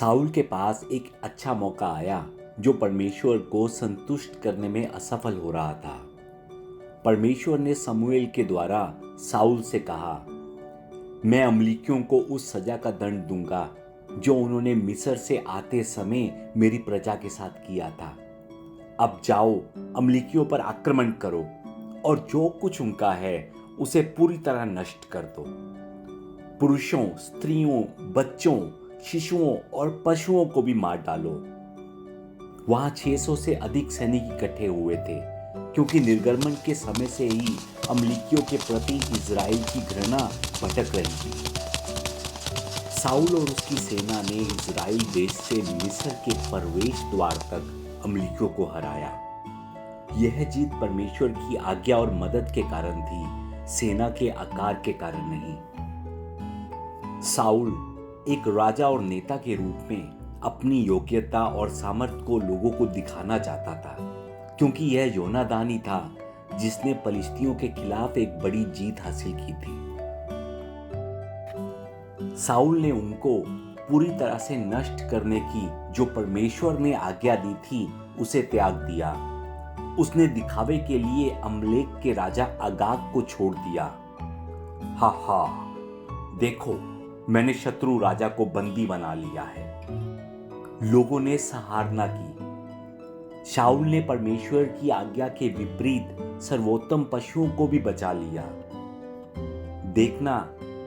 Saul के पास एक अच्छा मौका आया जो परमेश्वर को संतुष्ट करने में असफल हो रहा था। परमेश्वर ने शमूएल के द्वारा साउल से कहा, मैं अमलीकियों को उस सजा का दंड दूंगा जो उन्होंने मिस्र से आते समय मेरी प्रजा के साथ किया था। अब जाओ, अमलीकियों पर आक्रमण करो और जो कुछ उनका है उसे पूरी तरह नष्ट कर दो। पुरुषों, स्त्रियों, बच्चों, शिशुओं और पशुओं को भी मार डालो। वहां 600 से अधिक सैनिक इकट्ठे हुए थे, क्योंकि निर्गमन के समय से ही अमलीकियों के प्रति इजराइल की घृणा भटक रही थी। साउल और उसकी सेना ने इजराइल देश से मिस्र के प्रवेश द्वार तक अमलीकियों को हराया। यह जीत परमेश्वर की आज्ञा और मदद के कारण थी, सेना के आकार के कारण नहीं। साउल एक राजा और नेता के रूप में अपनी योग्यता और सामर्थ्य को लोगों को दिखाना चाहता था, क्योंकि यह योनादान ही था जिसने फलिश्तियों के खिलाफ एक बड़ी जीत हासिल की थी। साउल ने उनको पूरी तरह से नष्ट करने की जो परमेश्वर ने आज्ञा दी थी उसे त्याग दिया। उसने दिखावे के लिए अमलेक के राजा अगाग को छोड़ दिया। हा हा, देखो, मैंने शत्रु राजा को बंदी बना लिया है। लोगों ने सराहना की। शाऊल ने परमेश्वर की आज्ञा के विपरीत सर्वोत्तम पशुओं को भी बचा लिया। देखना,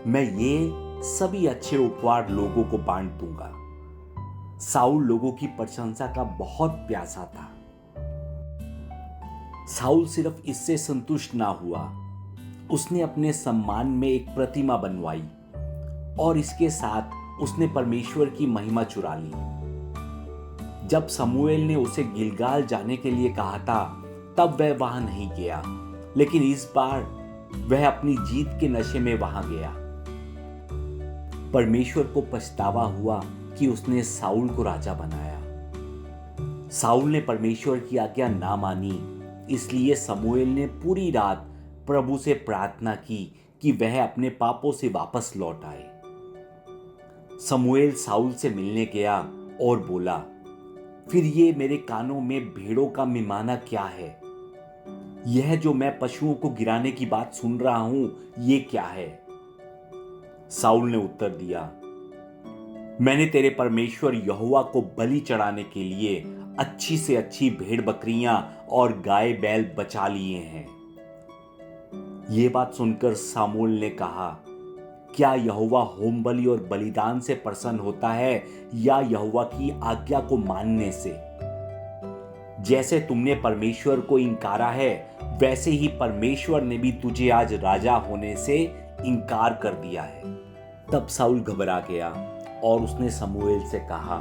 मैं ये सभी अच्छे उपहार लोगों को बांट दूंगा। साउल लोगों की प्रशंसा का बहुत प्यासा था। साउल सिर्फ इससे संतुष्ट ना हुआ, उसने अपने सम्मान में एक प्रतिमा बनवाई और इसके साथ उसने परमेश्वर की महिमा चुरा ली। जब शमूएल ने उसे गिलगाल जाने के लिए कहा था, तब वह वहां नहीं गया, लेकिन इस बार वह अपनी जीत के नशे में वहां गया। परमेश्वर को पछतावा हुआ कि उसने साउल को राजा बनाया। साउल ने परमेश्वर की आज्ञा ना मानी, इसलिए शमूएल ने पूरी रात प्रभु से प्रार्थना की कि वह अपने पापों से वापस लौट आए। शमूएल साउल से मिलने गया और बोला, फिर ये मेरे कानों में भेड़ों का मिमाना क्या है? यह जो मैं पशुओं को गिराने की बात सुन रहा हूं, ये क्या है? साउल ने उत्तर दिया, मैंने तेरे परमेश्वर यहोवा को बलि चढ़ाने के लिए अच्छी से अच्छी भेड़ बकरियां और गाय बैल बचा लिए हैं। ये बात सुनकर शमूएल ने कहा, क्या यहोवा होम बलि और बलिदान से प्रसन्न होता है या यहोवा की आज्ञा को मानने से? जैसे तुमने परमेश्वर को इनकारा है, वैसे ही परमेश्वर ने भी तुझे आज राजा होने से इनकार कर दिया है। तब साउल घबरा गया और उसने शमूएल से कहा,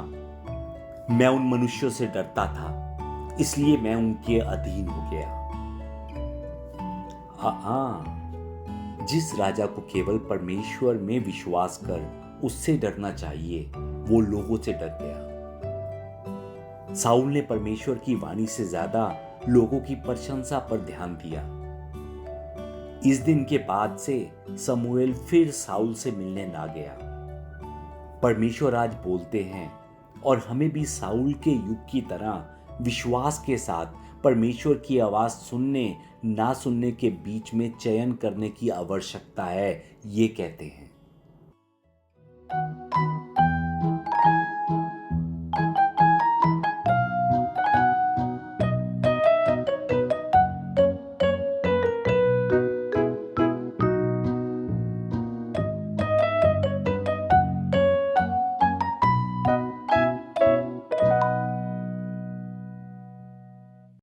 मैं उन मनुष्यों से डरता था, इसलिए मैं उनके अधीन हो गया। जिस राजा को केवल परमेश्वर में विश्वास कर उससे डरना चाहिए, वो लोगों से डर गया। साउल ने परमेश्वर की वाणी से ज्यादा लोगों की प्रशंसा पर ध्यान दिया। इस दिन के बाद से शमूएल फिर साउल से मिलने ना गया। परमेश्वर आज बोलते हैं और हमें भी साउल के युग की तरह विश्वास के साथ परमेश्वर की आवाज सुनने ना सुनने के बीच में चयन करने की आवश्यकता है, ये कहते हैं।